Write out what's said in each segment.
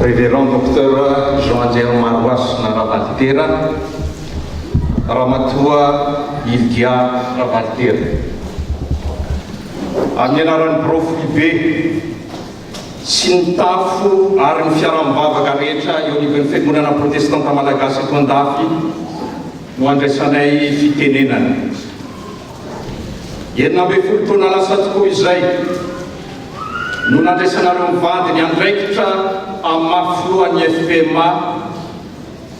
Révérend docteur Jean-André Maroas Naravaltera, Ramatua Ilgia Ravaltera. Amin'ny anaran'ny Prof Libe sy ny tafo ary ny fiaraham-bavaka rehetra eo anivon'ny fiangonana protestanta malagasy eto andafy no andraisanay fitenenana. Enina ambin'ny folo taona lasa tokoa izay no nandraisanareo mivady ny andraikitra amin'ny mafinoan'ny FPMA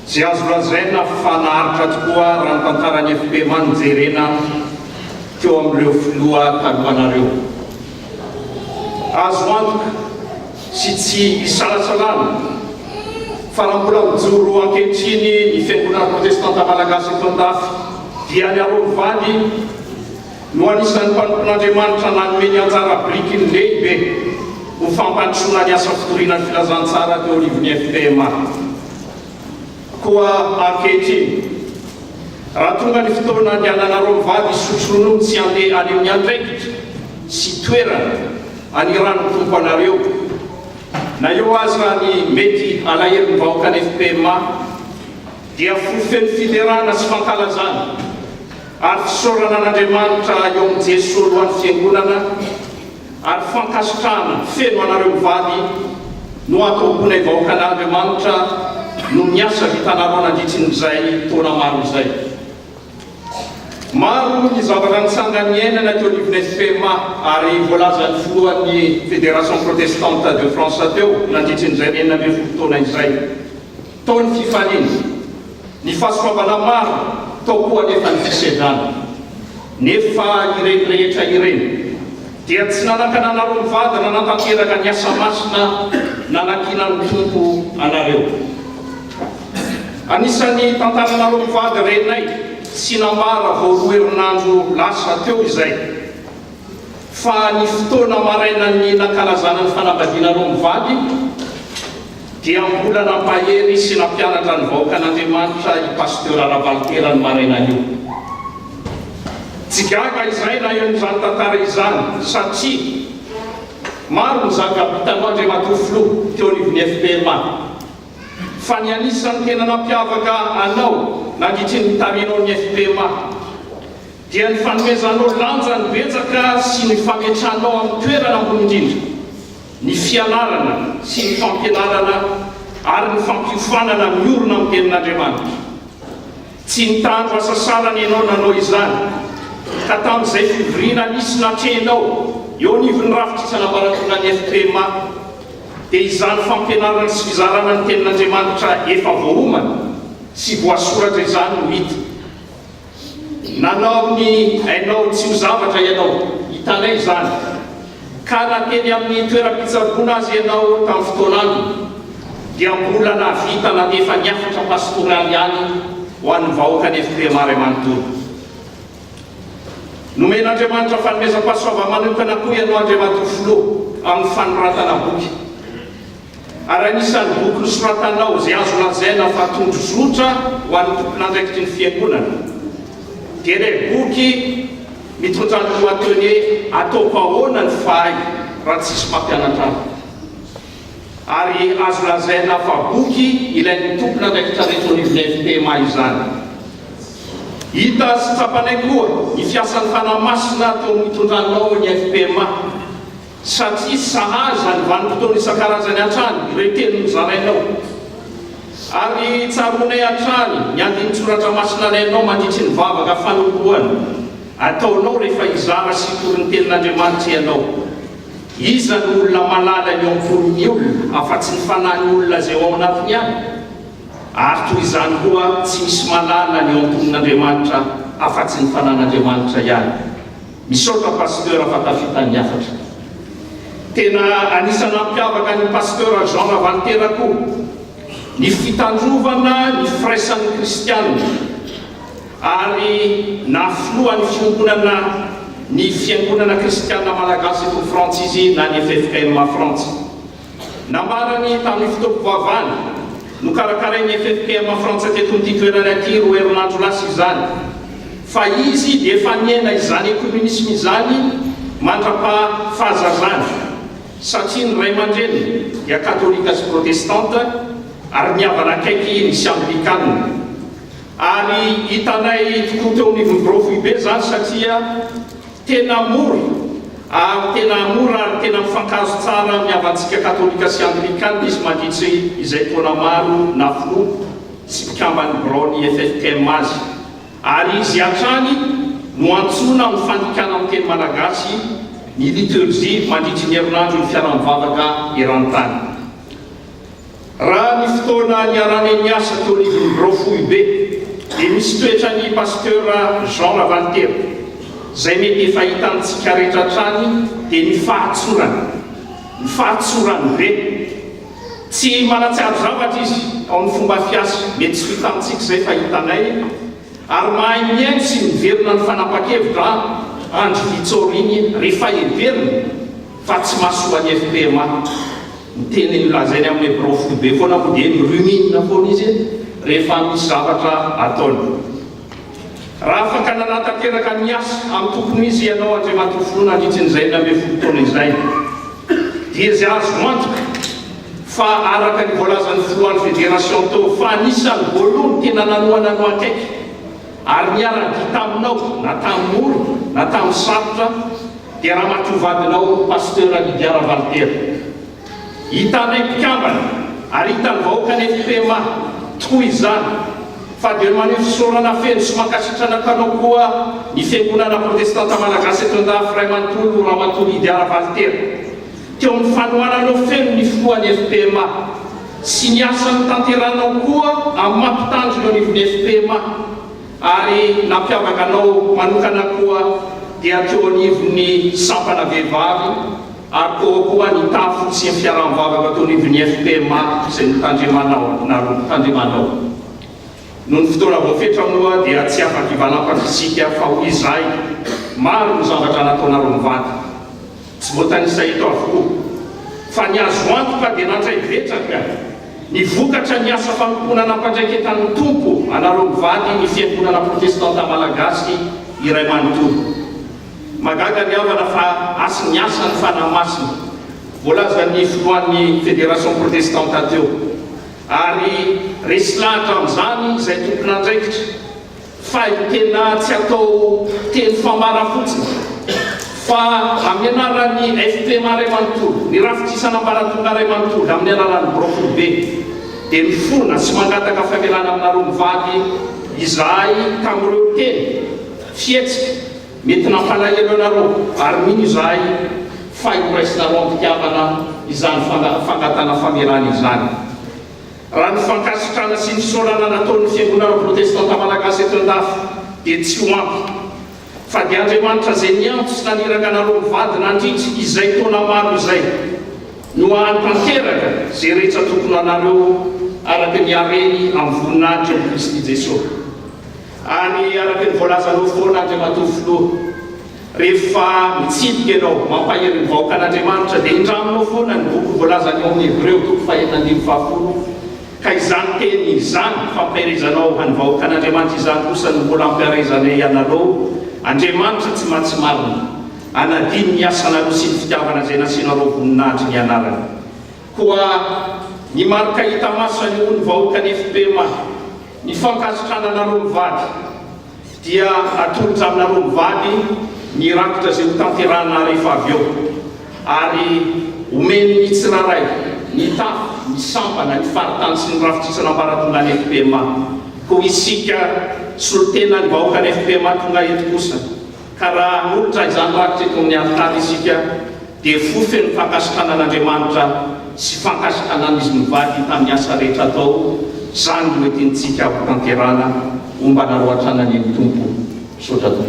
izay azo lazaina fa naharitra tokoa raha ny tantaran'ny FPMA no jerena teo amin'ireo filoha talohanareo. Azo antoka sy tsy isalasalana fa raha mbola mijoro ankehitriny ny fiangonana protestanta malagasy eto andafy dia ny areo mivady no anisan'ny mpanompon'Andriamanitra nanome ny anjara biriky ny lehibe ho fampandrosoana ny asa fitoriana ny filazantsara teo anivon'ny FPMA. Koa ankehitriny raha tonga ny fotoana andehananareo mivady isotro ronono tsy andeha any amin'ny andraikitra sy toerana aniran'ny tompo anareo, na eo azy raha ny mety alahelo ny vahoaka ny FPMA dia fofeny fiderana sy fankalazana ary fisaorana an'Andriamanitra eo amin'ny Jesosy alohan'ny fiangonana ary fankasitrahana feno anareo mivady no ataobona vahoaka an'Andriamanitra no miasa vitanareo nandritrin'izay taona maro izay. Maro ny zavatra nitsanga ny ainana teo anivon'ny FPMA ary voalaza ny filohan'ny Fédération Protestante de France teo nandritrin'izay enina ambin'ny folo taona izay. Tao ny fifaliana, ny fahasoavana maro tao koa nefa ny fisedana. Nefa ireny rehetra ireny dia tsy nanakana anareo mivady na nantanteraka ny asa masina nanakina ny tompo anareo. Anisan'ny tantaranareo mivady renay sy nambara vao roa herinandro lasa teo izay fa ny fotoana marainan'ny nankalazana ny fanambadianareo mivady dia mbola nampahery sy nampianatra ny vahoaka an'Andriamanitra i pasteur Ravaltera ny marainana io. Tsy gaga izay na eo n'izany tantara izany satria maro ny zava-bitanao Andriamatofilo teo anivon'ny FPMA, fa ny anisan'ny tena nampiavaka anao nandritry ny tarinao ny FPMA dia ny fanomezanao lanja ny betsaka sy ny fametranao amin'ny toerana ambony indrindra, ny fianarana sy ny fampianarana ary ny fampiofanana miorona amin'ny tenin'Andriamanitra. Tsy nitandro asa sarany ianao nanao izany ka tamin'izay fivoriana nisy natrenao eo anivon'ny rafitra isanambaratona ny FPMA dia izany fampianarana sy fizarana ny tenin'Andriamanitra efa voaomana sy voasoratra izany no hita. Nanao ny hainao tsy ho zavatra ianao, hitanay izany, ka nateny amin'ny toeram-pitsaboana azy ianao tamin'ny fotoanany dia mbola navita nanefa ny afatra pastoraly ihany ho an'ny vahoaka ny FPMA ray manontolo. Nomen'Andriamanitra fanomezam-pahasoava manokana koa ianao Andriamatofilo amin'ny fanoratana boky. Ary anisan'ny boky nosoratanao izay azo lazaina fa tondrozotra ho an'ny tompon'andraikitry ny fiangonana dia ilay boky mitondra ny lohateny ataoko ahoana ny fahay raha tsisy mpampianatra. Ary azo lazaina fa boky ilain'ny tompon'andraikitra rehetra anivon'ny FPMA izany. Hita sy tsapanay koa ny fiasan'ny fanahy masina teo amin'ny mitondranao ny FPMA satria sahaza ny vanim-potoana isan-karazany hatrany reteny ny zarainao ary tsaronay hatrany ny andinitsoratra masina nainao mandritry ny vavaka fanompoana ataonao rehefa izara sy tory ny tenin'Andriamanitra ianao. Iza ny olona malala ny amporin'ny olona afa-tsy ny fanahy olona zay ao anatiny ihany, ary toy izany koa tsy misy malala ny amporin'Andriamanitra afa-tsy ny fanan'Andriamanitra ihany. Misaotra pasteur fa tafitany afatra. Tena anisany nampiavaka ny pasteur Jean Ravaltera koa ny fitandrovana ny firaisan'ny kristianina ary nafilohan'ny fiangonana ny fiangonana kristianina malagasy eto Frantsy na ny FFPMA Frantsa. Nambarany tamin'ny fotoam-pivavahana no karakarain'ny FFPMA Frantsa teto ny toerana aty roa herinandro lasa izany fa izy dia efa niaina izany komunisme izany mandrapa fahazazana satria ny ray aman-dreny dia katolika sy protestante ary miavana akaiky misy anglikanina. Ary hitanay tokoa teo anivon'ny be zany satria tena mora ary tena mifankazo tsara miavantsika katolika sy anglikanina izy mandritry izay taona maro na flo sy mpikambany brony FFKM azy. Ary izy hatrany no antsona ny fandikana amin'ny teny malagasy ny liturgie mandritry ny herinandro ny fiara-mivavaka eran-tany. Raha ny fotoana niarany ny asa teo anivon'ny be dia misy toetra ny pasteur Jean Lavaltero izay mety efa hitantsika rehetra hatrany dia ny fahatsorany be. Tsy manatsiaro zavatra izy ao amin'ny fomba fiasa, mety tsy hitantsika izay fa hitanay, ary mahay miaino sy miverina ny fanapa-kevitra andro vitsoriny rehefa heverina fa tsy mahasoa ny FPMA. Miteny lazainy amin'ny be foana mo dia miruminina foana izy rehefa misy zavatra ataony. Raha afaka nanatan-teraka ny asa amin'ny tokony izy ianao Andriamanitra foloana andritrin'izay na ambin'ny fotoana izay dia izay azo antoka fa araka ny voalazan'ny filohan'ny fédération teo fa anisan'ny voalohany tena nanoana no akaiky ary niara-dita aminao na tamin'ny olo na tamin'ny sarotra dia raha matovadinao pasteur Lydia Ravaltero. Hitanay mpikambana ary hitany vahoaka ny FPMA tokoa izany fa dia maneho fisaorana feno sy mankasitrana kanao koa ny fiangonana protestanta malagasy eto an-dafy ray manontolo Ramatoa Lydia Ravaltero teo amin'ny fanohananao feno ny filohan'ny FPMA sy ny asany tanteranao koa amin'ny mampitandrina anivon'ny FPMA. Ary nampiavaka anao manokana koa dia teo anivon'ny sampana vehivavy ary koa ny tafo sy ny fiaraham-bavaka teo anivon'ny FPMA izay notandremanao. Noho ny fotoana voafetra moa dia tsy afaka ivanampana isika fa hoy izay maro ny zavatra nataonareo mivady tsy voatanisa eto avokoa fa ny azo antoka dia nandray vetraka ny vokatra ny asa fanomponana ampandraiketan'ny tompo anareo mivady ny fiangonana protestanta malagasy iray manontolo. Magaga ny havana fa asy ny asa ny fanamasina voalaza ny filohan'ny fédération protestante teo ary resy lahatra amin'izany izay tompona andraikitra fa tena tsy atao teny famara fotsiny fa amin'ny anaran'ny FPMA ray manontolo ny rafitrisana-mbaratonga ray manontolo amin'ny anaran'ny be dia mifona sy mangataka famelana aminareo mivady izahay tamin'ireo teny fietsika mety nampalahelo anareo ary mino izahay fa iraisinareo ampitiavana izany fangatana famelana izany. Raha ny fankasitrana sy ny fisaorana nataon'ny fiangonana protestanta malagasy eto an-dafy dia tsy ho ampy fa dia Andriamanitra izay niantso sy naniraka anareo mivady nandritry izay taona maro izay no hantanteraka izay rehetra tokony anareo araka ny hareny amin'ny voninahitra eo Kristy Jesosy. Ary araka ny voalazanao foana Andriamanitra filoha rehefa mitsidika ianao mampahery ny vahoaka an'Andriamanitra dia indraminao foana ny boky voalazany ao amin'ny Hebreo 1:20 ka izany teny izany fampiarezanao any vahoaka an'Andriamanitra izany kosa no mbola ampiarezanay anareo. Andriamanitra tsy matsy marina anadiny ny asanareo sy ny fitiavana izay nasianareo voninahitry ny anarany. Koa ny marika hita masany ho ny vahoaka ny FPMA ny fankasitrana anareo mivady dia atolotra aminareo mivady ny rakitra izay ho tanterana rehefa avy eo ary omeny ny tsiraray ny tafo ny sampana ny faritany sy ny rafitrisana ambaratonga ny FPMA. Koa isika solotena ny vahoaka ny FPMA tonga eto kosa ka raha nolotra izany rakitra eto amin'ny altara isika dia fofeny fankasitrana an'Andriamanitra sy fankasitrana izy mivady tamin'ny asa rehetra atao zany no entintsika ho tanterana omba naroatrana ny tompo sotra to.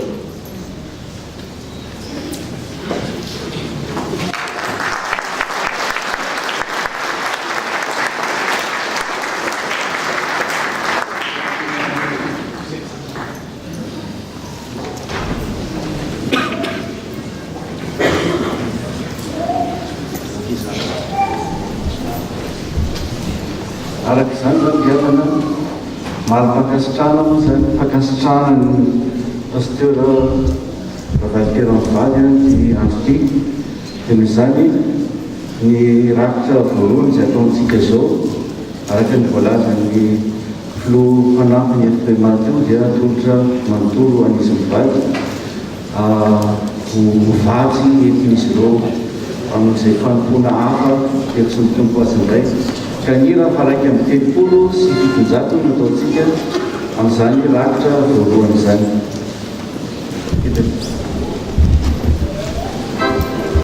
Araka izany zany diavana maro fankasitrana moa zany fankasitrana ny pasteur Ravaltero mivady ny andro ty dia noho izany ny rakitra voalohany izay ataontsika zao araka ny voalaza ny filoha mpanampy ny FP Mahateo dia atolotra manontolo anisan'ny vady hovatsy entin'izy ireo amin'izay fanompona hafa ery ny tompo azy indray ka ny raha fa raiky amin'ny telopolo sy fitonjato no ataontsika amin'izany rakitra voalohany izany.